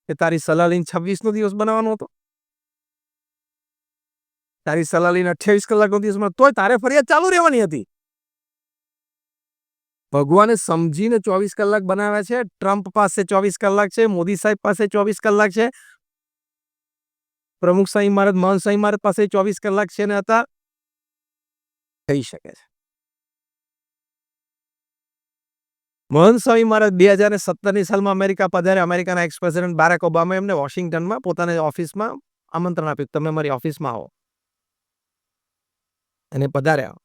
કે તારી સલાહ લઈને 26નો દિવસ બનાવવાનો હતો? તારી સલાહ લઈને 28 કલાકનો દિવસ તોય તારે ફરિયાદ ચાલુ રહેવાની હતી. ભગવાને સમજીને 24 કલાક બનાવ્યા છે. ટ્રમ્પ પાસે 24 કલાક છે, મોદી સાહેબ પાસે 24 કલાક છે, પ્રમુખ સ્વામી મહારાજ, મહંત સ્વામી મહારાજ પાસે 24 કલાક છે ને હતા. થઈ શકે છે. મહંત સ્વામી મહારાજ 2017ની સાલમાં અમેરિકા પધાર્યા. અમેરિકાના એક્સ પ્રેસિડેન્ટ બારાક ઓબામા એમને વોશિંગ્ટનમાં પોતાની ઓફિસમાં આમંત્રણ આપ્યું, તમે મારી ઓફિસમાં આવો. અને પધાર્યા.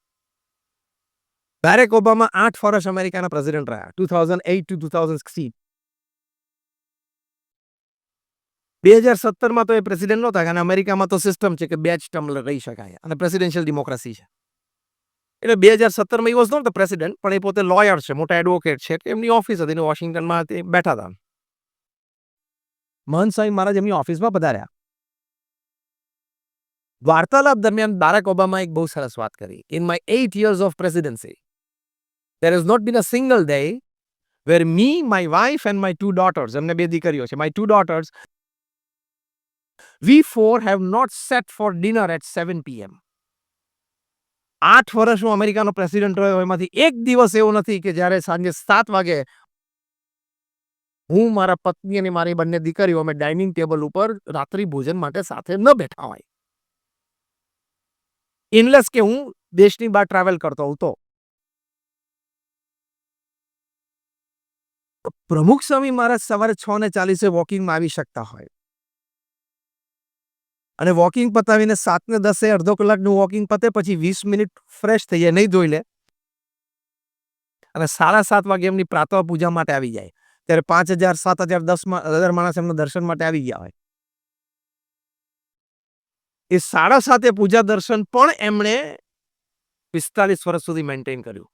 બારાક ઓબામા 8 વર્ષ અમેરિકાના પ્રેસિડેન્ટ રહ્યા, 2008 to 2016. 2017માં તો એ પ્રેસિડેન્ટ નહોતા, કારણ અમેરિકામાં તો સિસ્ટમ છે કે 2 જ ટર્મ રહી શકાય અને પ્રેસિડેન્શિયલ ડેમોક્રેસી છે. એટલે 2017માં વોઝ નોટ ધ પ્રેસિડેન્ટ, પણ એ પોતે લોયર છે, મોટા એડવોકેટ છે. એમની ઓફિસ હતી, વોશિંગ્ટનમાં બેઠા હતા. મહંત સ્વામી મહારાજ એમની ઓફિસમાં પધાર્યા. વાર્તાલાપ દરમિયાન બારાક ઓબામા એક બહુ સરસ વાત કરી. In my 8 years of presidency, there has not been a single day where me, my wife and my 2 daughters, એમને 2 દીકરીઓ છે, my 2 daughters, we 4 have not sat for dinner at 7 p.m. 8 વર્ષ હું અમેરિકાનો પ્રેસિડેન્ટ રહ્યો, એમાંથી એક દિવસ એવો નથી કે જ્યારે સાંજે 7 વાગે હું, મારા પત્ની અને મારી બંને દીકરીઓ અમે ડાઇનિંગ ટેબલ ઉપર રાત્રિ ભોજન માટે સાથે ન બેઠા હોય. ઇનલેસ કે હું દેશની બહાર ટ્રાવેલ કરતો હોઉં તો. પ્રમુખ સ્વામી મહારાજ સવારે 6:40 વોકિંગમાં આવી શકતા હોય અને વોકિંગ પતાવીને 7:10 અડધો કલાકનું વોકિંગ પતે પછી 20 મિનિટ ફ્રેશ થઈ જાય, નહીં ધોઈ લે અને 7:30 વાગે એમની પ્રાતઃ પૂજા માટે આવી જાય. ત્યારે 5,000, 7,000, 10,000 માણસ એમના દર્શન માટે આવી ગયા હોય. એ 7:30 પૂજા દર્શન પણ એમણે 45 વર્ષ સુધી મેન્ટેન કર્યું.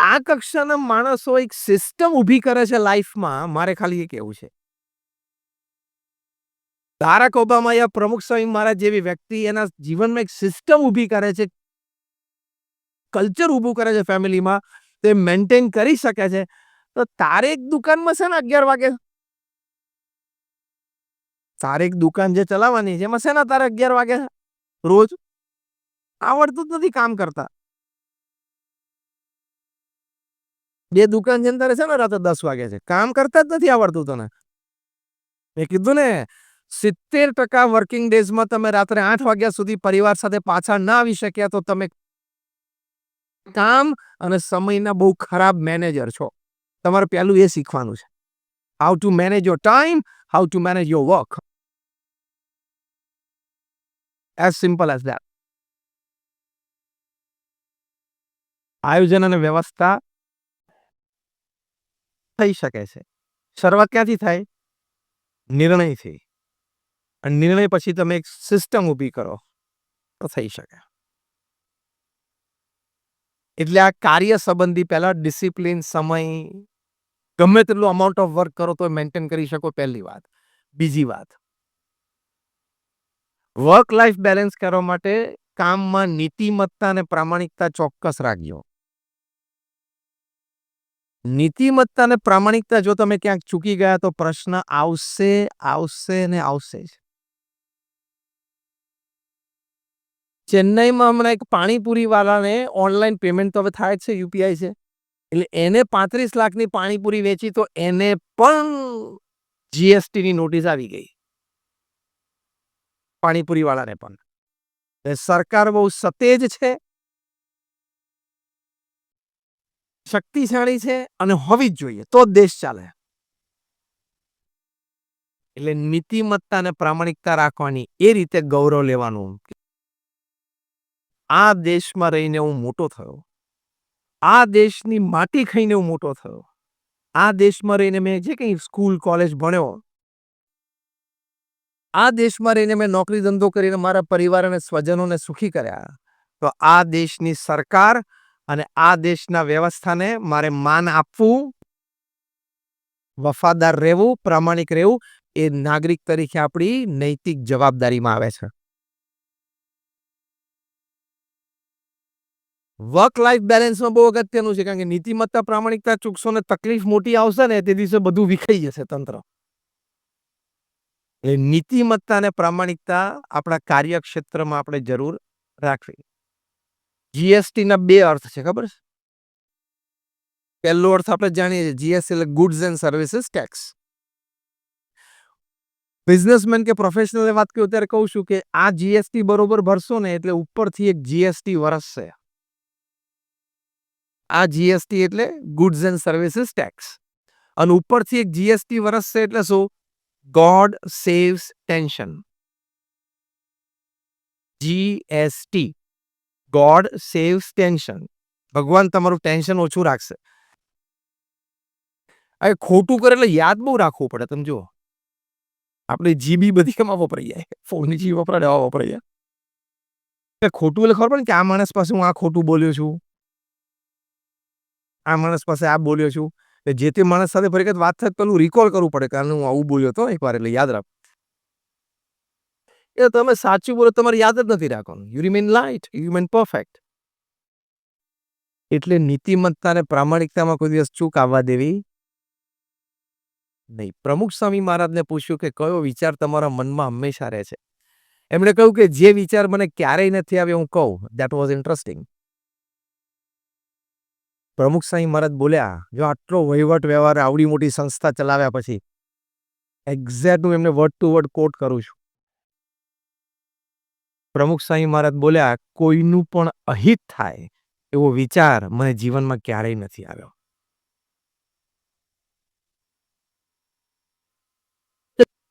આ કક્ષાના માણસો એક સિસ્ટમ ઊભી કરે છે લાઈફમાં. મારે ખાલી એ કહેવું છે, બારાક ઓબામા યા પ્રમુખ સ્વામી મહારાજ જેવી વ્યક્તિ એના જીવનમાં એક સિસ્ટમ ઊભી કરે છે, કલ્ચર ઊભું કરે છે ફેમિલીમાં, તે મેન્ટેન કરી શકે છે. તો તારે એક દુકાનમાં છે ને 11 વાગે, તારે એક દુકાન જે ચલાવવાની છે એમાં શેના તારે 11 વાગે રોજ આવડતું જ નથી કામ કરતા. 2 દુકાન છે તારે છે ને રાતે 10 વાગે છે, કામ કરતા જ નથી આવડતું તને. મેં કીધું ને, 70% વર્કિંગ ડેઝમાં તમે રાત્રે 8 વાગ્યા સુધી પરિવાર સાથે પાછા ના આવી શક્યા તો તમે કામ અને સમયના બહુ ખરાબ મેનેજર છો. તમારે પહેલું એ શીખવાનું છે, how to manage your time, how to manage your work. As simple as that. આયોજન અને વ્યવસ્થા થઈ શકે છે. શરૂઆત ક્યાંથી થાય? નિર્ણયથી. અને નિર્ણય પછી તમે એક સિસ્ટમ ઊભી કરો તો થઈ શકે. એટલે આ કાર્ય સંબંધી પહેલા ડિસિપ્લિન, સમય, ગમે તેટલું અમાઉન્ટ ઓફ વર્ક કરો તો મેન્ટેન કરી શકો, પહેલી વાત. બીજી વાત, વર્ક લાઈફ બેલેન્સ કરવા માટે કામમાં નીતિમત્તા અને પ્રામાણિકતા ચોક્કસ રાખજો. નીતિમત્તા અને પ્રામાણિકતા જો તમે ક્યાંક ચૂકી ગયા તો પ્રશ્ન આવશે ને આવશે જ. ચેન્નઈમાં હમણાં એક પાણીપુરી વાળાને ઓનલાઈન પેમેન્ટ તો હવે થાય જ છે, યુપીઆઈ છે, એટલે એને 35 લાખની પાણીપુરી વેચી તો એને પણ જીએસટીની નોટિસ આવી ગઈ. પાણીપુરી વાળાને પણ. સરકાર બહુ સતેજ છે, શક્તિશાળી છે અને હોવી જ જોઈએ તો જ દેશ ચાલે. એટલે નીતિમત્તા અને પ્રામાણિકતા રાખવાની, એ રીતે ગૌરવ લેવાનું. આ દેશમાં રહીને હું મોટો થયો, આ દેશની માટી ખાઈને હું મોટો થયો, આ દેશમાં રહીને મેં જે કંઈ સ્કૂલ કોલેજ ભણ્યો, આ દેશમાં રહીને મેં નોકરી ધંધો કરીને મારા પરિવાર અને સ્વજનોને સુખી કર્યા, તો આ દેશની સરકાર અને આ દેશના વ્યવસ્થાને મારે માન આપવું, વફાદાર રહેવું, પ્રામાણિક રહેવું, એ નાગરિક તરીકે આપણી નૈતિક જવાબદારીમાં આવે છે. વર્ક લાઈફ બેલેન્સમાં બહુ અગત્યનું છે, કારણ કે નીતિમત્તા પ્રામાણિકતા ચૂકશો ને તકલીફ મોટી આવશે ને તે દિવસે બધું વિખાઈ જશે તંત્ર. એટલે નીતિમત્તા અને પ્રામાણિકતા આપણા કાર્યક્ષેત્રમાં આપણે જરૂર રાખવી. જીએસટી ના 2 અર્થ છે, ખબર છે? પહેલો અર્થ આપણે જાણીએ છીએ, જીએસટી એટલે goods and services tax. Businessman કે પ્રોફેશનલ વાત કરું ત્યારે કહું છું કે આ જીએસટી બરોબર ભરશો ને એટલે ઉપરથી એક જીએસટી વરસશે. આ જીએસટી એટલે ગુડ્સ એન્ડ સર્વિસીસ ટેક્સ, અને ઉપરથી એક જીએસટી વરસશે એટલે શું? God saves tension. GST, God saves tension. ભગવાન તમારું ટેન્શન ઓછું રાખશે. હવે ખોટું કરે એટલે યાદ બહુ રાખવું પડે. તમે જુઓ, આપણે જીબી બધી એમાં વપરાઈ જાય, ફોનની જીબી વપરાય, એવા વપરાઈ જાય. ખોટું એટલે ખબર પડે કે આ માણસ પાસે હું આ ખોટું બોલ્યો છું, આ માણસ પાસે આ બોલ્યો છું. જે તે માણસ સાથે ફરી વખત વાત થાય પેલું રિકોલ કરવું પડે, કારણ હું આવું બોલ્યો હતો એકવાર, એટલે યાદ રાખ. એ તમે સાચું બોલો તમારે યાદ જ નથી રાખવાનું. You remain light, you remain perfect. એટલે નીતિમત્તા અને પ્રામાણિકતામાં કોઈ દિવસ ચૂક આવવા દેવી નહીં. પ્રમુખ સ્વામી મહારાજને પૂછ્યું કે કયો વિચાર તમારા મનમાં હંમેશા રહે છે? એમણે કહ્યું કે જે વિચાર મને ક્યારેય નથી આવ્યો હું કહું. That was interesting. પ્રમુખ સ્વામી મહારાજ બોલ્યા, જો આટલો વહીવટ વ્યવહાર આવડી મોટી સંસ્થા ચલાવ્યા પછી, એક્ઝેક્ટ હું એમને વર્ડ ટુ વર્ડ કોટ કરું છું. પ્રમુખ સ્વામી મહારાજ બોલ્યા, કોઈનું પણ અહિત થાય એવો વિચાર મને જીવનમાં ક્યારેય નથી આવ્યો.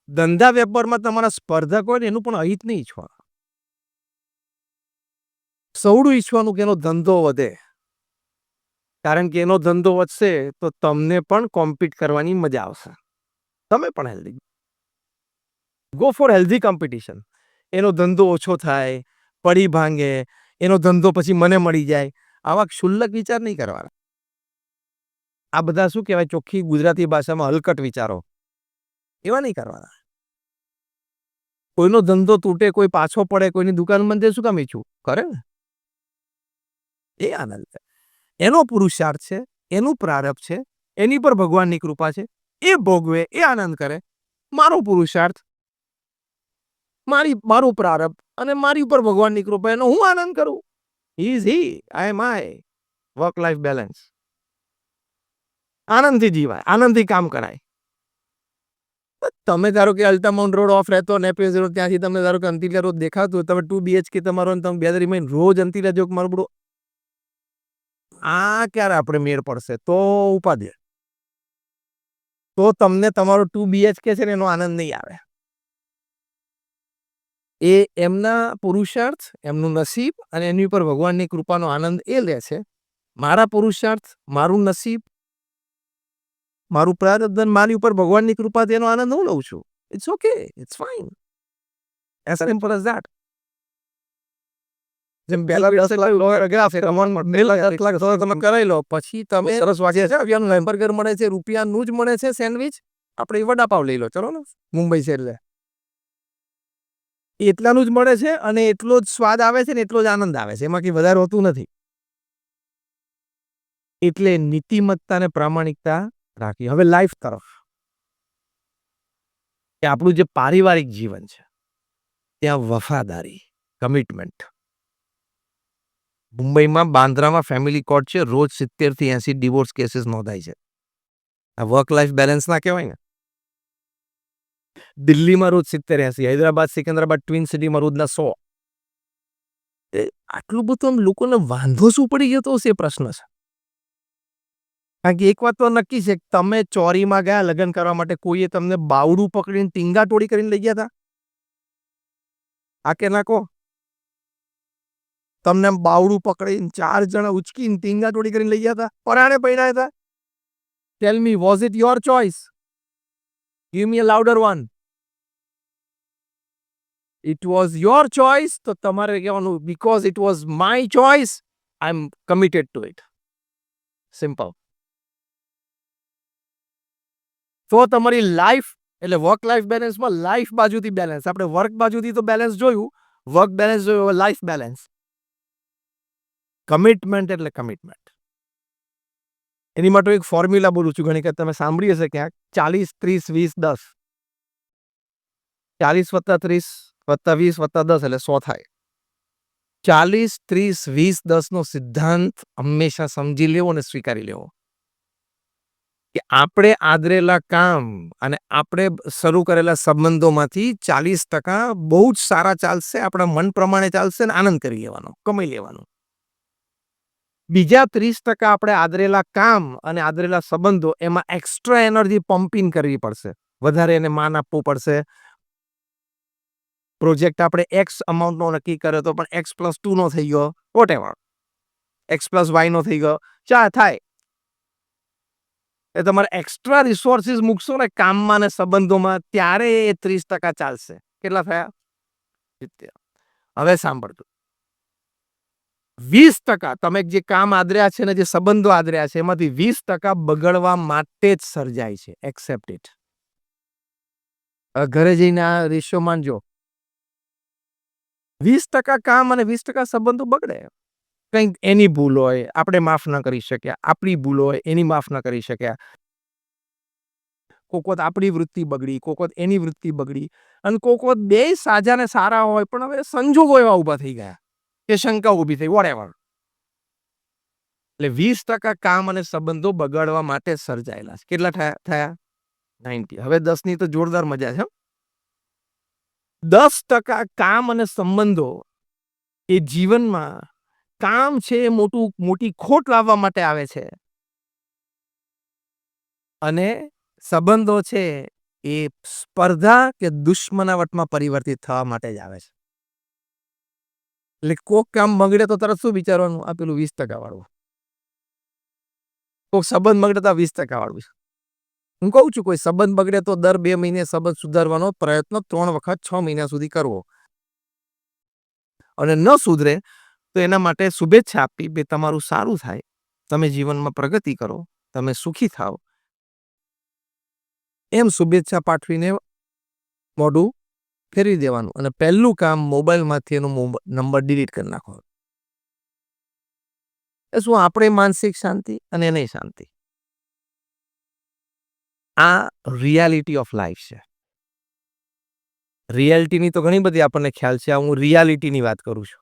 ધંધા વેપારમાં તમારા સ્પર્ધક હોય ને એનું પણ અહિત નહીં ઈચ્છવાનું. સૌડું ઈચ્છવાનું કે એનો ધંધો વધે, કારણ કે એનો ધંધો વધશે તો તમને પણ કોમ્પિટ કરવાની મજા આવશે. તમે પણ healthy go for healthy competition. એનો ધંધો ઓછો થાય, પડી ભાંગે, એનો ધંધો પછી મને મળી જાય, આવા ક્ષુલ્લક વિચાર નહીં કરવાના. આ બધા શું કહેવાય, ચોખ્ખી ગુજરાતી ભાષામાં હલકટ વિચારો, એવા નહીં કરવાના. કોઈનો ધંધો તૂટે, કોઈ પાછો પડે, કોઈની દુકાન બંધ શું કામ ઈચ્છું કરે ને, એ આનંદ છે. એનો પુરુષાર્થ છે, એનું પ્રારબ્ધ છે, એની પર ભગવાનની કૃપા છે, એ ભોગવે, એ આનંદ કરે. મારો પુરુષાર્થ, મારું પ્રારબ્ધ અને મારી ઉપર ભગવાનની કૃપા, એનો હું આનંદ કરું. He is he, I am I. Work life balance આનંદથી જીવાય, આનંદથી કામ કરાય. તમે ધારો કે અલ્ટામાઉન્ટ રોડ ઓફ રહેતો, નેપિયર રોડ, ત્યાંથી તમે ધારો કે અંતિલા રોડ દેખાતું, તમે 2 BHK તમારો, તમે 2 મહિને રોજ અંતિલા જો મારું બધું, આ ક્યારે આપણે મેળ પડશે? તો ઉપાધિ, તો તમને તમારો 2 BHK છે ને એનો આનંદ નહીં આવે. એ એમના પુરુષાર્થ, એમનું નસીબ અને એની ઉપર ભગવાનની કૃપાનો આનંદ એ લે છે. મારા પુરુષાર્થ, મારું નસીબ, મારું પ્રારબ્ધ, મારી ઉપર ભગવાનની કૃપા, તેનો આનંદ હું લઉં છું. It's okay, it's fine. As simple as that. જેમ પહેલા 10 લાખ ગયા છે, તમે કરાવી લો, પછી તમે સરસ વાંચ્યા છે, અભિયાન હેમ્બર્ગર મળે છે, રૂપિયાનું જ મળે છે સેન્ડવિચ, આપણે વડાપાવ લઈ લો, ચલો ને, મુંબઈ છે એટલે એટલાનું જ મળે છે, અને એટલો જ સ્વાદ આવે છે ને એટલો જ આનંદ આવે છે, એમાં કંઈ વધારે હોતું નથી. એટલે નીતિમત્તા અને પ્રામાણિકતા રાખી. હવે લાઈફ તરફ, કે આપણું જે પારિવારિક જીવન છે ત્યાં વફાદારી, કમિટમેન્ટ. મુંબઈમાં બાંદ્રામાં ફેમિલી કોર્ટ છે, રોજ 70 થી 80 ડિવોર્સ કેસીસ નોંધાય છે. આ વર્ક લાઈફ બેલેન્સ ના કહેવાય ને. દિલ્હીમાં રોજ 70-80, હૈદરાબાદ, સિકંદરાબાદ, ટ્વિન સિટીમાં રોજના 100. આટલું બધું લોકોને વાંધો શું પડી ગયો તો એ પ્રશ્ન છે. કારણ કે એક વાત તો નક્કી છે, તમે ચોરીમાં ગયા લગ્ન કરવા માટે, કોઈએ તમને બાવડું પકડીને ટીંગા ટોળી કરીને લઈ ગયા હતા? આ કે ના કહો, તમને બાવડું પકડીને 4 જણા ઉચકીને ટીંગા ટોળી કરીને લઈ ગયા હતા? પરાણે પૈણાયા હતા? Tell me, was it your choice? Give me a louder one. It was your choice, તો તમારે કહેવાનું, because it was my choice, I am committed to it. Simple. તો તમારી લાઈફ, એટલે વર્ક લાઈફ બેલેન્સમાં લાઈફ બાજુથી બેલેન્સ, આપણે work બાજુથી તો બેલેન્સ જોયું, વર્ક બેલેન્સ જોયું, હવે લાઈફ બેલેન્સ. કમિટમેન્ટ એટલે કમિટમેન્ટ. એની માટે એક ફોર્મ્યુલા બોલું છું, ઘણી વખત તમે સાંભળી હશે ક્યાંક, 40-30-20-10. 40+30+20+10 એટલે 100 થાય. 40-30-20-10 સિદ્ધાંત હંમેશા સમજી લેવો અને સ્વીકારી લેવો કે આપણે આદરેલા કામ અને આપણે શરૂ કરેલા સંબંધોમાંથી 40% બહુ જ સારા ચાલશે, આપણા મન પ્રમાણે ચાલશે ને આનંદ કરી લેવાનો, કમાઈ લેવાનો. બીજા 30% આપણે આદરેલા કામ અને આદરેલા સંબંધો એમાં એક્સ્ટ્રા એનર્જી પમ્પિંગ કરવી પડશે, વધારે એને માન આપવું પડશે. પ્રોજેક્ટ આપણે એક્સ અમાઉન્ટનો નક્કી કર્યો તો પણ X+2 નો થઈ ગયો, વોટેવર, X+Y નો થઈ ગયો, થાય. એ તમારે એક્સ્ટ્રા રિસોર્સિસ મૂકશો ને કામમાં ને સંબંધોમાં, ત્યારે એ 30% ચાલશે. કેટલા થયા? 70. હવે સાંભળજો, 20% તમે જે કામ આદર્યા છે ને જે સંબંધો આદર્યા છે એમાંથી 20% બગડવા માટે જ સર્જાય છે. Accept it. ઘરે જઈને આ રેશિયો માનજો, 20% કામ અને 20% સંબંધો બગડે. કંઈક એની ભૂલ હોય, આપણે માફ ના કરી શક્યા, આપણી ભૂલ હોય, એની માફ ના કરી શક્યા. કોક વખત આપણી વૃત્તિ બગડી, કોક વખત એની વૃત્તિ બગડી, અને કોક વખત બેય સાજા ને સારા હોય પણ હવે સંજોગો એવા ઊભા થઈ ગયા કે શંકા ઊભી થઈ, વોટેવર. એટલે 20% કામ અને સંબંધો બગાડવા માટે સર્જાયેલા છે. કેટલા થયા? 90. હવે 10 ની તો જોરદાર મજા છે. 10% કામ અને સંબંધો એ જીવનમાં, કામ છે એ મોટી ખોટ લાવવા માટે આવે છે, અને સંબંધો છે એ સ્પર્ધા કે દુશ્મનાવટમાં પરિવર્તિત થવા માટે જ આવે છે. એટલે કોક કામ બગડે તો તરત શું વિચારવાનું? આ પેલું 20% વાળું. કોક સંબંધ બગડે તો 20% વાળું. હું કહું છું, કોઈ સંબંધ બગડે તો દર 2 મહિને સંબંધ સુધારવાનો પ્રયત્ન 3 વખત 6 મહિના સુધી કરવો, અને ન સુધરે તો એના માટે શુભેચ્છા આપવી, બે તમારું સારું થાય, તમે જીવનમાં પ્રગતિ કરો, તમે સુખી થાઓ, એમ શુભેચ્છા પાઠવીને મોઢું ફેરવી દેવાનું, અને પહેલું કામ મોબાઈલમાંથી એનો નંબર ડિલીટ કરી નાખો. એ શું આપણે માનસિક શાંતિ અને એને શાંતિ. આ રિયાલિટી ઓફ લાઈફ છે. રિયાલિટીની તો ઘણી બધી આપણને ખ્યાલ છે, હું રિયાલિટીની વાત કરું છું.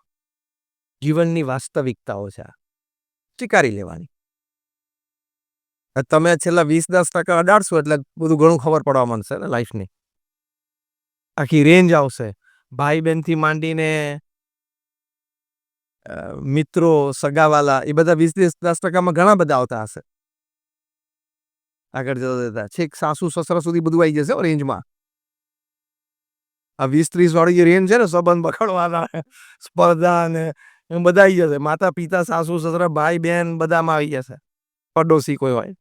જીવનની વાસ્તવિકતાઓ છે, સ્વીકારી લેવાની. તમે છેલ્લા 20-10% અડાડશો એટલે બધું ઘણું ખબર પડવા માંડશે ને લાઈફની. આખી રેન્જ આવશે, ભાઈ બહેનથી માંડીને મિત્રો, સગાવાલા, એ બધા 20-10%માં ઘણા બધા આવતા હશે. આગળ જતા છેક સાસુ સસરા સુધી બધું આવી જશે રેન્જમાં. આ 20-30 વાળી જે રેન્જ છે ને, સંબંધ બગાડવાના, સ્પર્ધા ને બધા આવી જશે. માતા પિતા, સાસુ સસરા, ભાઈ બહેન બધામાં આવી જશે, પડોશી કોઈ હોય.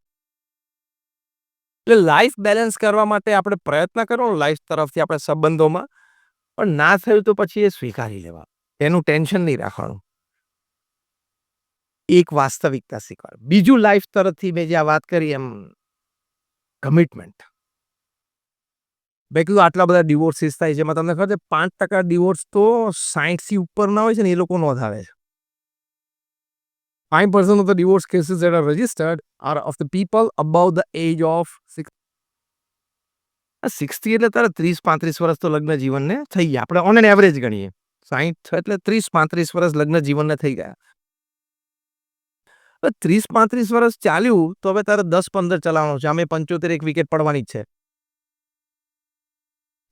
એટલે લાઈફ બેલેન્સ કરવા માટે આપણે પ્રયત્ન કરવાનો લાઈફ તરફથી, આપણે સંબંધોમાં. પણ ના થયું તો પછી એ સ્વીકારી લેવા, એનું ટેન્શન નહીં રાખવાનું. એક વાસ્તવિકતા શીખવા. બીજું લાઈફ તરફથી મેં જે વાત કરી એમ, કમિટમેન્ટ. મેં કીધું આટલા બધા ડિવોર્સિસ થાય છે, એમાં તમને ખબર છે 5% ડિવોર્સ તો 60 થી ઉપરના હોય છે ને એ લોકો નોંધાવે છે. 5% of the divorce cases that are registered are of the people above the age of 60. એટલે તારે 30-35 વર્ષ તો લગ્ન જીવનને થઈ ગયા. આપણે ઓન એન એવરેજ ગણીએ 60 એટલે 30-35 વર્ષ લગ્ન જીવનને થઈ ગયા. 30-35 વર્ષ ચાલ્યું તો હવે તારે 10-15 ચલાવવાનો છે. આમે 75 એક વિકેટ પડવાની જ છે.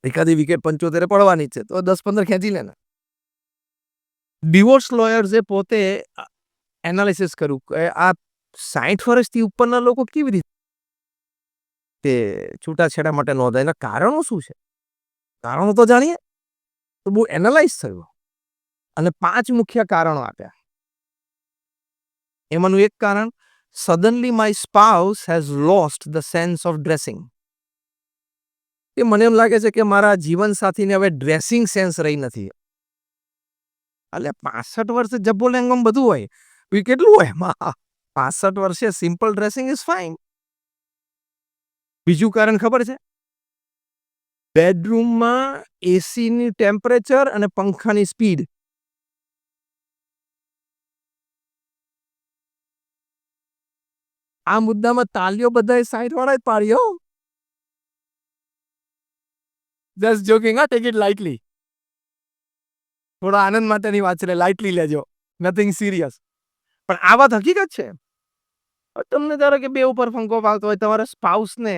એકાદી વિકેટ 75 પડવાની જ છે, તો 10-15 ખેંચી લે ને. ડિવોર્સ લોયર્સે પોતે એનાલિસિસ કર્યું કે આ 60 વર્ષથી ઉપરના લોકો કેવી રીતે છૂટાછેડા માટે નોંધાય, એના કારણો શું છે? કારણો તો જાણીએ. તો બહુ એનાલાઇઝ થયું અને 5 મુખ્ય કારણો આપ્યા. એમાંનું એક કારણ, suddenly my spouse has lost the sense of dressing. એ મને એમ લાગે છે કે મારા જીવનસાથીને હવે ડ્રેસિંગ સેન્સ રહી નથી. એટલે 65 વર્ષે જબ્બો લેંગમ બધું હોય, કેટલું હોય એમાં? 65 વર્ષે સિમ્પલ ડ્રેસિંગ ઇઝ ફાઇન. બીજું કારણ ખબર છે? બેડરૂમમાં એસીની ટેમ્પરેચર અને પંખાની સ્પીડ. આ મુદ્દામાં તાલીઓ બધાએ સાઈડવાળાએ પાડી હો. જસ્ટ જોકિંગ, હા, ટેક ઇટ લાઇટલી. થોડા આનંદ માટેની વાત છે, લાઇટલી લેજો. Nothing serious. પણ આ વાત હકીકત છે. તમને ધારો કે 2 ઉપર ફંકો ફાવતો હોય, તમારા સ્પાઉસને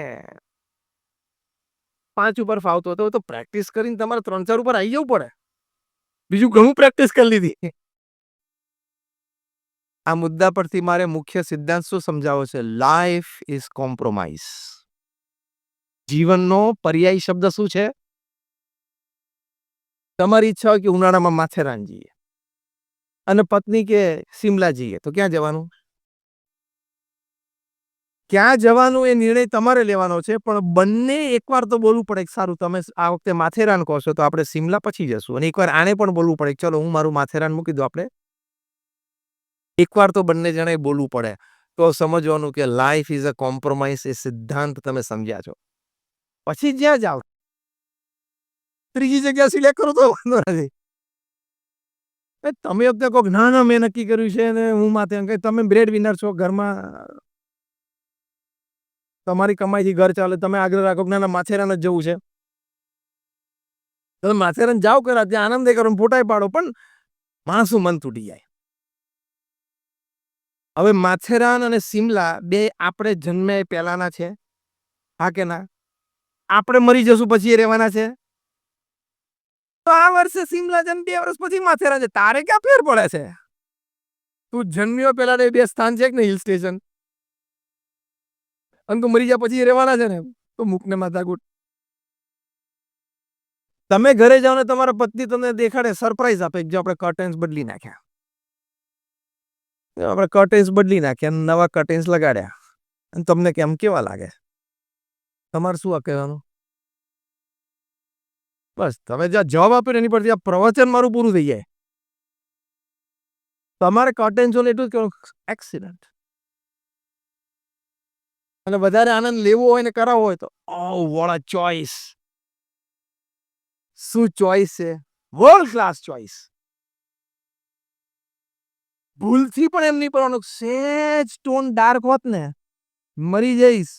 5 ઉપર ફાવતો હતો, તો પ્રેક્ટિસ કરીને તમારે 3-4 ઉપર આવી જવું પડે. બીજું ઘણું પ્રેક્ટિસ કરી લીધી. આ મુદ્દા પરથી મારે મુખ્ય સિદ્ધાંત શું સમજાવો છે? Life is compromise. જીવનનો પર્યાય શબ્દ શું છે? તમારી ઈચ્છા હોય કે ઉનાળામાં માથેરાન જઈએ અને પત્ની કે શિમલા જઈએ, તો ક્યાં જવાનું? ક્યાં જવાનું એ નિર્ણય તમારે લેવાનો છે, પણ બંને એકવાર તો બોલવું પડે કે સારું તમે આ વખતે માથેરાન કહો છો, તો આપણે શિમલા પછી જશું. અને એકવાર આને પણ બોલવું પડે કે ચલો હું મારું માથેરાન મૂકી દઉં, આપણે એકવાર તો બંને જણાએ બોલવું પડે. તો સમજવાનું કે લાઈફ ઇઝ અ કોમ્પ્રોમાઇઝ, એ સિદ્ધાંત તમે સમજ્યા છો. પછી જ્યાં જાઓ, ત્રીજી જગ્યા સિલેક્ટ કરો તો વાંધો નથી. તમે વખતે કહો ના ના મેં નક્કી કર્યું છે ને હું માથે, તમે બ્રેડ વિનર છો ઘરમાં, તમારી કમાઈથી ઘર ચાલે, તમે આગ્રહ રાખો ના ના માથેરાન જ જવું છે, તમે માથેરાન જાઓ કરા, ત્યાં આનંદ કરો, ફોટા પાડો, પણ માણસનું મન તૂટી જાય. હવે માથેરાન અને શિમલા બે આપણે જન્મે પહેલાના છે, હા કે ના? આપણે મરી જશું પછી એ રહેવાના છે. તો આ વર્ષે શિમલા જન 2 વર્ષ પછી માથેરાન છે, તારે ક્યાં ફેર પડે છે? તું જન્મ્યો પેલા બે સ્થાન છે કે ને હિલ સ્ટેશન, અને તું મરી જા પછી રહેવાના છે ને, તો મૂકને માથાકૂટ. તમે ઘરે જાઓ ને તમારા પત્ની તમને દેખાડે, સરપ્રાઈઝ આપે, જો આપણે કર્ટેન્સ બદલી નાખ્યા, આપણે કર્ટેન્સ બદલી નાખ્યા, નવા કર્ટેન્સ લગાડ્યા, અને તમને કેમ કેવા લાગે? તમારે શું આ કહેવાનું? બસ તમે જ્યાં જવાબ આપ્યો એની પરથી આ પ્રવચન મારું પૂરું થઈ જાય. તમારે કર્ટેન્સ જોઈને એટલું જ કહેવાનું, એક્સિડન્ટ. અને વધારે આનંદ લેવો હોય ને કરાવવો હોય તો ઓ વોટ અ ચોઇસ. શું ચોઇસ છે? World class choice. ભૂલથી પણ એમ નહીં પડવાનું, સેજ ટોન ડાર્ક હોત ને મરી જઈશ.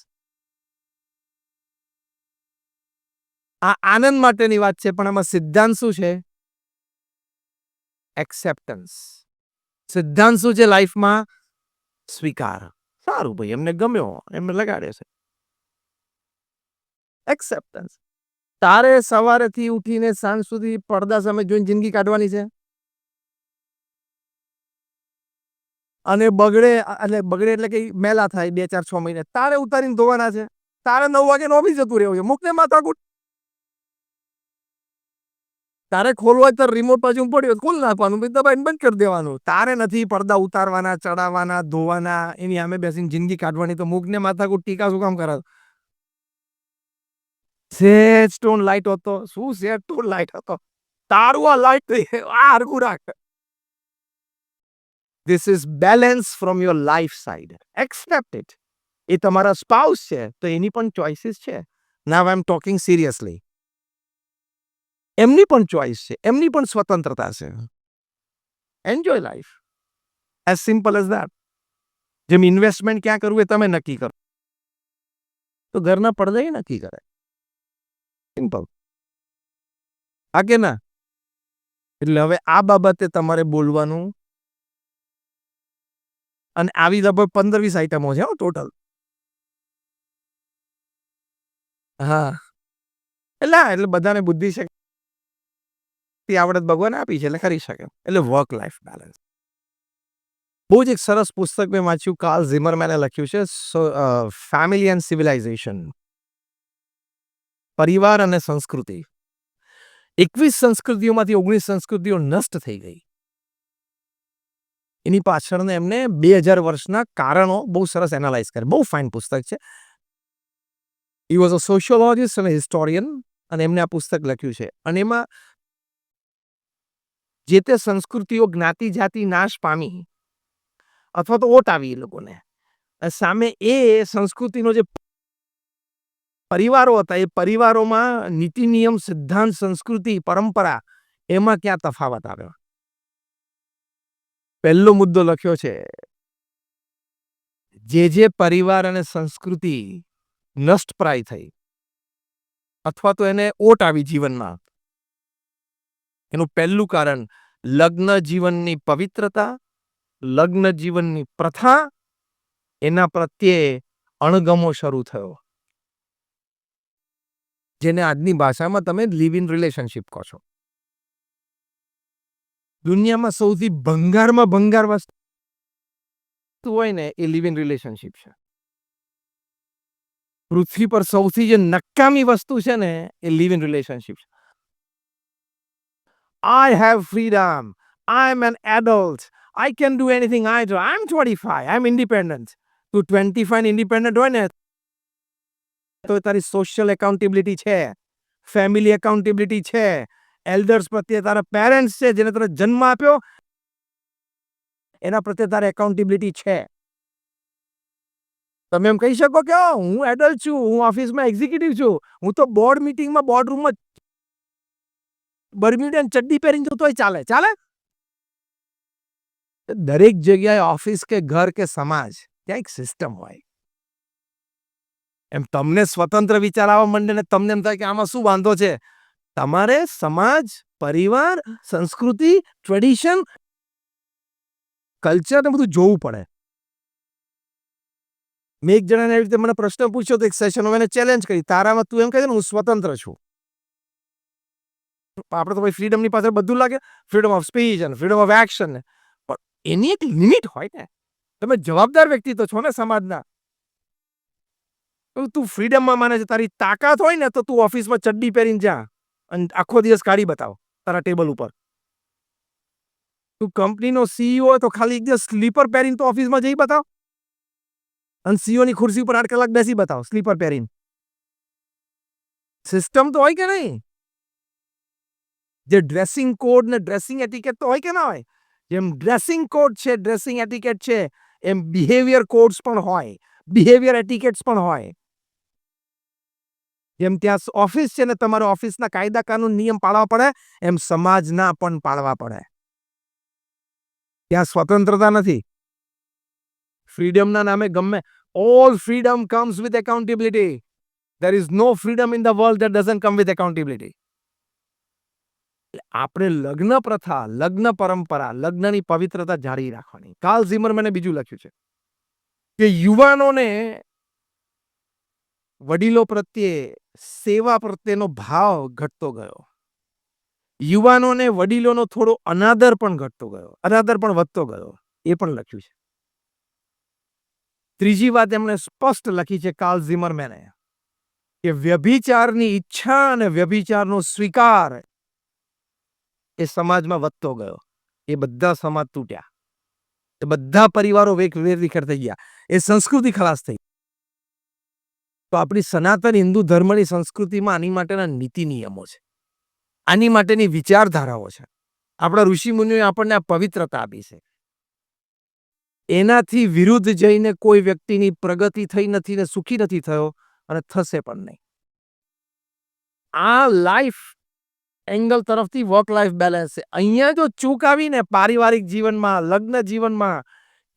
આ આનંદ માટેની વાત છે, પણ આમાં સિદ્ધાંત શું છે? એક્સેપ્ટન્સ. સિદ્ધાંત શું છે લાઈફમાં? સ્વીકાર. સારું ભાઈ, એમને ગમ્યો, એમને લગાડે છે. એક્સેપ્ટન્સ. તારે સવારેથી ઉઠીને સાંજ સુધી પડદા સામે જોઈને જિંદગી કાઢવાની છે, અને બગડે એટલે કે મેલા થાય 2-4-6 મહિને, તારે ઉતારીને ધોવાના છે. તારે 9 વાગે ઓફિસ જતું રહેવું છે, મુકને માથાકૂટ. તારે ખોલવા તો રિમોટ પાછું પડ્યો ખોલ નાખવાનું, દબાઈને બંધ કરી દેવાનું. તારે નથી પડદા ઉતારવાના, ચડાવવાના, ધોવાના, એની સામે બેસીને જિંદગી કાઢવાની, તો મુકને માથાકૂટ ટીકા શું કામ કરે? સેજ ટોન લાઈટ હતો, શું સેજ ટોન લાઈટ હતો, તારું આ લાઈટ આ હરખું રાખ. This is balance from your life side. Accept it. એ તમારા સ્પાઉસ છે, તો એની પણ ચોઇસીસ છે. Now I'm talking seriously. એમની પણ ચોઇસ છે, એમની પણ સ્વતંત્રતા છે. Enjoy life. As simple as that. જેમ ઇન્વેસ્ટમેન્ટ ક્યાં કરવું એ તમે નક્કી કરો, તો ઘરના પડદા એ નક્કી કરે. સિમ્પલ. હા કે ના? એટલે હવે આ બાબતે તમારે બોલવાનું, અને આવી લગભગ 15-20 આઈટમો છે ટોટલ. હા, એટલે બધાને બુદ્ધિ છે, આવડત ભગવાન આપી છે, એટલે કરી શકે. એટલે વર્ક લાઈફ બેલેન્સ. બહુ જ એક સરસ પુસ્તક મેં વાંચ્યું, કાર્લ ઝિમરમેને લખ્યું છે, ફેમિલી એન્ડ સિવિલાઇઝેશન. પરિવાર અને સંસ્કૃતિ. 21 સંસ્કૃતિઓમાંથી 19 સંસ્કૃતિઓ નષ્ટ થઈ ગઈ. એની પાછળને એમને 2000 વર્ષના કારણો બહુ સરસ એનાલાઇઝ કરે. બહુ ફાઇન પુસ્તક છે. હી વોઝ અ સોશિયોલોજિસ્ટ અને હિસ્ટોરિયન, અને એમને આ પુસ્તક લખ્યું છે. અને એમાં જે તે સંસ્કૃતિઓ જ્ઞાતિ જાતિ નાશ પામી, અથવા તો ઓટ આવી એ લોકોને, સામે એ સંસ્કૃતિનો જે પરિવારો હતા, એ પરિવારોમાં નીતિ નિયમ, સિદ્ધાંત, સંસ્કૃતિ, પરંપરા, એમાં ક્યાં તફાવત આવ્યો. પહેલો મુદ્દો લખ્યો છે, જે પરિવાર અને સંસ્કૃતિ નષ્ટપ્રાય થઈ અથવા તો એને ઓટ આવી જીવનમાં, એનું પહેલું કારણ લગ્ન જીવનની પવિત્રતા, લગ્ન જીવનની પ્રથા, એના પ્રત્યે અણગમો શરૂ થયો, જેને આજની ભાષામાં તમે લિવ ઇન રિલેશનશિપ કહો છો. દુનિયામાં સૌથી ભંગારમાં ભંગાર વસ્તુ હોય ને એ લિવ ઇન રિલેશનશિપ છે. પૃથ્વી પર સૌથી જે નકામી વસ્તુ છે ને એ લિવ ઇન રિલેશનશિપ છે. I have freedom. I'm an adult. I can do anything I do. I'm 25. I'm independent. તું 25 ઇન્ડિપેન્ડન્ટ હોય ને તો તારી સોશિયલ એકાઉન્ટેબિલિટી છે, ફેમિલી એકાઉન્ટેબિલિટી છે, એલ્ડર્સ પ્રત્યે તારા પેરેન્ટ્સ છે જેને તને જન્મ આપ્યો એના પ્રત્યે તારે એકાઉન્ટેબિલિટી છે. તમે એમ કહી શકો કે હું એડલ્ટ છું, હું ઓફિસમાં એક્ઝિક્યુટિવ છું, હું તો બોર્ડ મીટિંગમાં બોર્ડ રૂમમાં બર્મ્યુડા ચડ્ડી પહેરીને જતો હોય ચાલે ચાલે. દરેક જગ્યાએ ઓફિસ કે ઘર કે સમાજ ત્યાં એક સિસ્ટમ હોય. એમ તમને સ્વતંત્ર વિચાર આવવા માંડે ને તમને એમ થાય કે આમાં શું વાંધો છે. તમારે સમાજ, પરિવાર, સંસ્કૃતિ, ટ્રેડિશન, કલ્ચર ને બધું જોવું પડે. મેં એક જણાને એવી રીતે મને પ્રશ્ન પૂછ્યો તો એક સેશનમાં એને ચેલેન્જ કરી, તારામાં તું એમ કહે ને હું સ્વતંત્ર છું. આપણે તો ભાઈ ફ્રીડમની પાછળ બધું લાગે, ફ્રીડમ ઓફ સ્પીચ અને ફ્રીડમ ઓફ એક્શન, પણ એની એક લિમિટ હોય ને. તમે જવાબદાર વ્યક્તિ તો છો ને સમાજના. તું ફ્રીડમમાં માને છે, તારી તાકાત હોય ને તો તું ઓફિસમાં ચડ્ડી પહેરીને જા અને આખો દિવસ કાઢી બતાવ તારા ટેબલ ઉપર. તું કંપનીનો સીઈઓ હોય તો ખાલી એક દિવસ સ્લીપર પહેરીને તો ઓફિસમાં જઈ બતાવ અને સીઈઓની ખુરશી ઉપર 8 કલાક બેસી બતાવ સ્લીપર પહેરીને. સિસ્ટમ તો હોય કે નહીં? જે ડ્રેસિંગ કોડ ને ડ્રેસિંગ એટિકેટ તો હોય કે ના હોય? જેમ ડ્રેસિંગ કોડ છે, ડ્રેસિંગ એટિકેટ છે, એમ બિહેવિયર કોડ્સ પણ હોય, બિહેવિયર એટિકેટ્સ પણ હોય. જેમ ત્યાં ઓફિસ છે ને તમારે ઓફિસના કાયદા કાનૂન નિયમ પાળવા પડે, એમ સમાજના પણ પાળવા પડે. ત્યાં સ્વતંત્રતા નથી. ફ્રીડમના નામે ગમે all freedom comes with accountability. There is no freedom in the world that doesn't come with accountability. આપણે લગ્ન પ્રથા, લગ્ન પરંપરા, લગ્નની પવિત્રતા જાળવી રાખવાની. કાર્લ ઝિમરમેને બીજું લખ્યું છે કે યુવાનોને વડીલો પ્રત્યે સેવા પ્રત્યેનો ભાવ ઘટતો ગયો. યુવાનોને વડીલોનો થોડો અનાદર પણ ઘટતો ગયો, અનાદર પણ વધતો ગયો. એ પણ લખ્યું છે. ત્રીજી વાત એમણે સ્પષ્ટ લખી છે કાર્લ ઝિમરમેને કે વ્યભિચારની ઈચ્છા અને વ્યભિચારનો સ્વીકાર એ સમાજમાં વધતો ગયો. એ બધા સમાજ તૂટ્યા, એ બધા પરિવારો વેરવિખેર થઈ ગયા, એ સંસ્કૃતિ ખલાસ થઈ. તો આપણી સનાતન હિન્દુ ધર્મની સંસ્કૃતિમાં આની માટેના નીતિ નિયમો છે, આની માટેની વિચારધારાઓ છે. આપણા ઋષિ મુનિઓએ આપણને આ પવિત્રતા આપી છે. એનાથી વિરુદ્ધ જઈને કોઈ વ્યક્તિની પ્રગતિ થઈ નથી ને સુખી નથી થયો અને થશે પણ નહીં. આ લાઈફ એંગલ તરફથી વર્ક લાઈફ બેલેન્સ છે. અહીંયા જો ચૂક આવીને પારિવારિક જીવનમાં, લગ્ન જીવનમાં,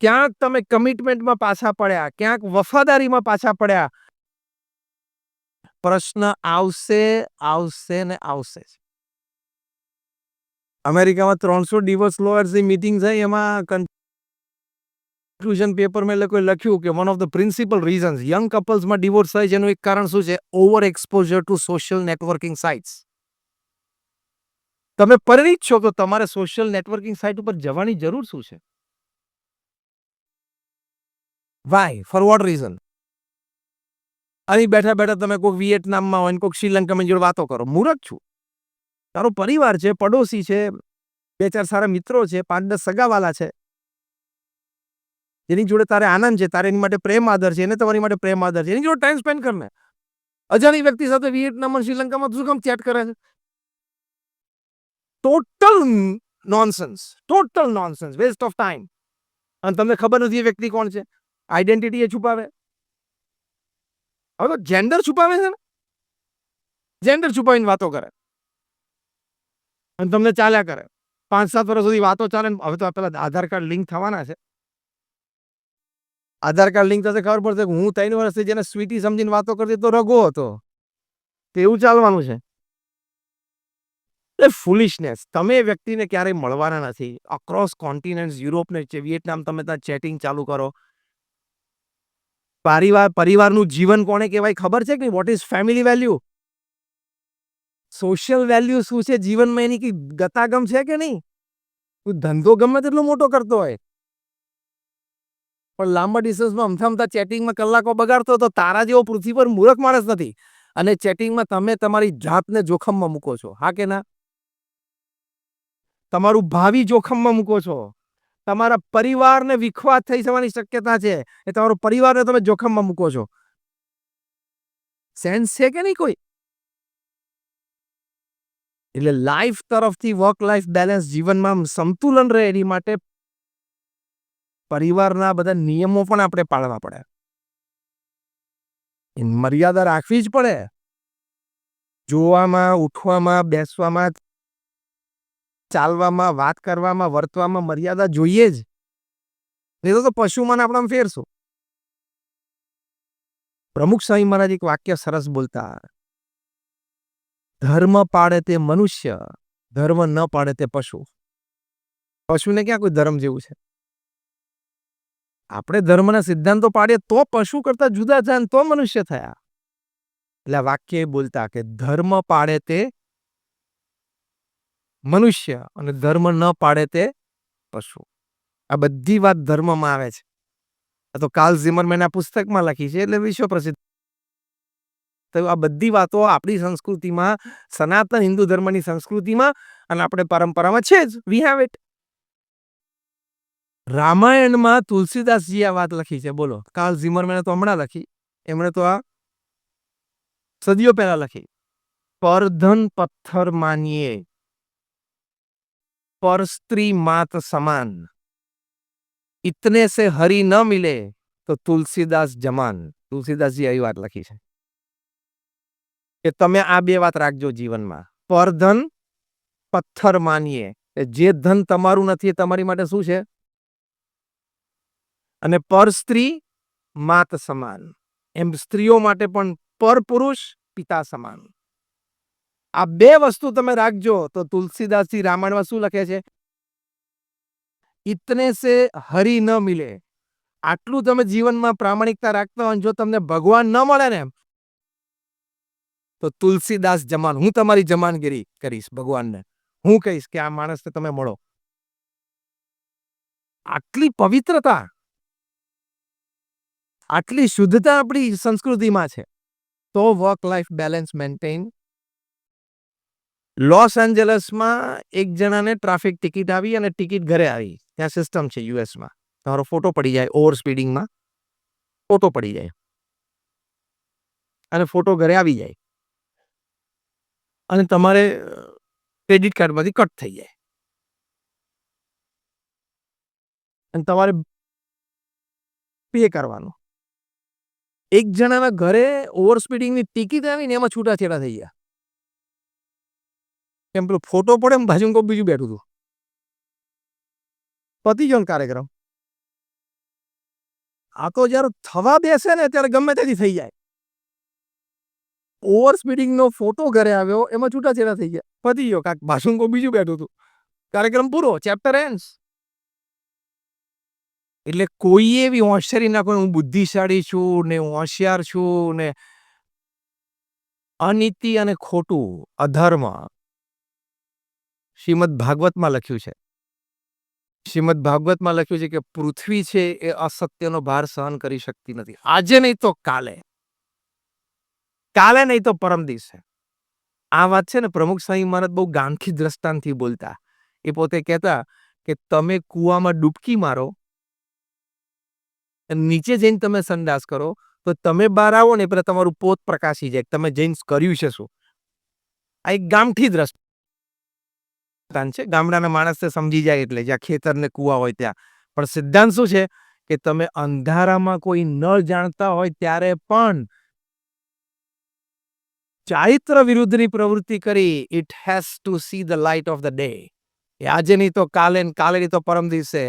ક્યાંક તમે કમિટમેન્ટમાં પાછા પડ્યા, ક્યાંક વફાદારીમાં પાછા પડ્યા, પ્રશ્ન આવશે, આવશે ને આવશે. અમેરિકામાં 300 ડિવોર્સ લોયર્સની મીટિંગ થઈ, એમાં કન્ક્લુઝન પેપરમાં એ લોકોએ લખ્યું કે one of the principal reasons young કપલ્સમાં ડિવોર્સ થાય છે એનું એક કારણ શું છે? Over exposure to social networking sites. તમે પરિણિત છો તો તમારે સોશિયલ નેટવર્કિંગ સાઇટ ઉપર જવાની જરૂર શું છે? વાય? For what reason? અહીં બેઠા બેઠા તમે કોઈક વિયેટનામમાં હોય, કોઈક શ્રીલંકામાં જોડે વાતો કરો. મૂર્ખ છું. તારો પરિવાર છે, પડોશી છે, 2-4 સારા મિત્રો છે, 5-10 સગાવાલા છે, જેની જોડે તારે આનંદ છે, તારે એની માટે પ્રેમ આદર છે, એને તમારી માટે પ્રેમ આદર છે, એની જોડે ટાઈમ સ્પેન્ડ કરને. અજાણી વ્યક્તિ સાથે વિયેટનામમાં, શ્રીલંકામાં શું કામ ચેટ કરે છે? Total nonsense, total nonsense, waste of time. અને તમને ખબર નથી એ વ્યક્તિ કોણ છે? આઈડેન્ટિટી એ છુપાવે. હવે તો જેન્ડર છુપાવે છે ને, જેન્ડર છુપાવીને વાતો કરે અને તમને ચાલ્યા કરે. 5-7 વર્ષ સુધી વાતો ચાલે. હવે તો પેલા આધાર કાર્ડ લિંક થવાના છે. આધાર કાર્ડ લિંક થશે ખબર પડશે કે હું 3 વર્ષથી જેને સ્વીટી સમજીને વાતો કરતી તો રગો હતો. તો એવું ચાલવાનું છે. એટલે ફૂલિશનેસ. તમે એ વ્યક્તિને ક્યારેય મળવાના નથી. અક્રોસ કોન્ટિનેન્ટ્સ, યુરોપ ને વિયેટનામ તમે ત્યાં ચેટિંગ ચાલુ કરો. પરિવારનું જીવન કોને કહેવાય ખબર છે કે what is family value? Social value શું છે જીવનમાં એની કઈ ગતાગમ છે કે નહીં? તું ધંધો ગમે તેટલો મોટો કરતો હોય પણ લાંબા ડિસ્ટન્સમાં અમથામથા ચેટિંગમાં કલાકો બગાડતો તો તારા જેવો પૃથ્વી પર મૂર્ખ માણસ નથી. અને ચેટિંગમાં તમે તમારી જાતને જોખમમાં મૂકો છો. હા કે ના? તમારું ભાવિ જોખમમાં મૂકો છો. તમારા પરિવારને વિખવાદ થઈ જવાની શક્યતા છે. એ તમારો પરિવારને તમે જોખમમાં મૂકો છો. સેન્સ છે કે નહીં કોઈ? એટલે લાઈફ તરફથી વર્ક લાઈફ બેલેન્સ જીવનમાં સંતુલન રહે એની માટે પરિવારના બધા નિયમો પણ આપણે પાળવા પડે. મર્યાદા રાખવી જ પડે. જોવામાં, ઉઠવામાં, બેસવામાં, ચાલવામાં, વાત કરવામાં, વર્તવામાં મર્યાદા જોઈએ જ. નહીં તો પશુમાં આપણામાં ફેરશું. પ્રમુખ સ્વામી મહારાજ એક વાક્ય સરસ બોલતા, ધર્મ પાળે તે મનુષ્ય, ધર્મ ન પાળે તે પશુ. પશુને ક્યાં કોઈ ધર્મ જેવું છે? આપણે ધર્મના સિદ્ધાંતો પાડીએ તો પશુ કરતા જુદા થાય તો મનુષ્ય થયા. એટલે વાક્ય એ બોલતા કે ધર્મ પાળે તે મનુષ્ય અને ધર્મ ન પાડે તે પશુ. આ બધી વાત ધર્મમાં આવે છે. આ તો કાર્લ ઝિમરમેનના પુસ્તકમાં લખી છે એટલે વિશ્વ પ્રસિદ્ધ. તો આ બધી વાતો આપણી સંસ્કૃતિમાં, સનાતન હિન્દુ ધર્મની સંસ્કૃતિમાં અને આપણે પરંપરામાં છે જ. We have it. રામાયણમાં તુલસીદાસજી આ વાત લખી છે. બોલો, કાર્લ ઝિમરમેને તો હમણાં લખી, એમણે તો આ સદીઓ પહેલા લખી. પરધન પથ્થર માનીએ, પર સ્ત્રી માત સમાન, ઇતને સે હરી ન મિલે તો તુલસીદાસ જમાન. તુલસીદાસજી આવી વાત લખી છે કે તમે આ બે વાત રાખજો જીવનમાં. પરધન પથ્થર માનીએ, જે ધન તમારું નથી એ તમારી માટે શું છે? અને પર સ્ત્રી માત સમાન, એમ સ્ત્રીઓ માટે પણ પર પુરુષ પિતા સમાન. આ બે વસ્તુ તમે રાખજો તો તુલસીદાસજી રામાયણમાં શું લખે છે? ઇતને સે હરી ન મિલે. આટલું તમે જીવનમાં પ્રામાણિકતા રાખતા હોય, જો તમને ભગવાન ન મળે ને તો તુલસીદાસ જમાન, હું તમારી જમાનગીરી કરીશ ભગવાનને. હું કહીશ કે આ માણસને તમે મળો. આટલી પવિત્રતા, આટલી શુદ્ધતા આપણી સંસ્કૃતિમાં છે. તો work life balance maintain. Los Angeles એક જણાને ટ્રાફિક ટિકિટ આવી અને ટિકિટ ઘરે આવી. ત્યાં સિસ્ટમ છે યુએસમાં, તમારો ફોટો પડી જાય ઓવર સ્પીડિંગમાં, ફોટો પડી જાય અને ફોટો ઘરે આવી જાય અને તમારે ક્રેડિટ કાર્ડમાંથી કટ થઈ જાય અને તમારે પે કરવાનું. એક જણાના ઘરે ઓવર સ્પીડિંગની ટિકિટ આવી ને એમાં છૂટાછેડા થઈ ગયા. એમ પેલો ફોટો પડે એમ બાજુ કોઈ બીજું બેઠું હતું. પતી ગયો કાર્યક્રમ. આ તો જયારે થવા બેસે ને ત્યારે ગમે તેથી થઈ જાય. ઓવર સ્પીડિંગનો ફોટો ઘરે આવ્યો, એમાં છૂટાછેડા થઈ ગયા. પતી ગયો, કાંક બાજુ કોઈ બીજું બેઠું હતું. કાર્યક્રમ પૂરો, ચેપ્ટર એન્ડ્સ. એટલે કોઈ એવી હોશિયારી ના કોઈ હું બુદ્ધિશાળી છું ને હું હોશિયાર છું ને અનીતિ અને ખોટું અધર્મ શ્રીમદ ભાગવતમાં લખ્યું છે. શ્રીમદ ભાગવતમાં લખ્યું છે કે પૃથ્વી છે એ અસત્યનો ભાર સહન કરી શકતી નથી. આજે નહીં તો કાલે, કાલે નહીં તો પરમ દિવસે. આ વાત છે ને પ્રમુખ સ્વામી મહારાજ બહુ ગાંઠી દ્રષ્ટાંતથી બોલતા. એ પોતે કહેતા કે તમે કૂવામાં ડૂબકી મારો, નીચે જઈને તમે સંડાસ કરો તો તમે બહાર આવો ને પેલા તમારું પોત પ્રકાશી જાય, તમે જઈને કર્યું છે શું. આ એક ગામઠી દ્રષ્ટાંત છે. ગામડાના માણસને સમજી જાય એટલે, જ્યાં ખેતર ને કૂવા હોય ત્યાં. પણ સિદ્ધાંત શું છે કે તમે અંધારામાં કોઈ ન જાણતા હોય ત્યારે પણ ચારિત્ર વિરુદ્ધની પ્રવૃત્તિ કરી, it has to see the light of the day. આજે નહીં તો કાલે, કાલે નહીં તો પરમ દિવસે.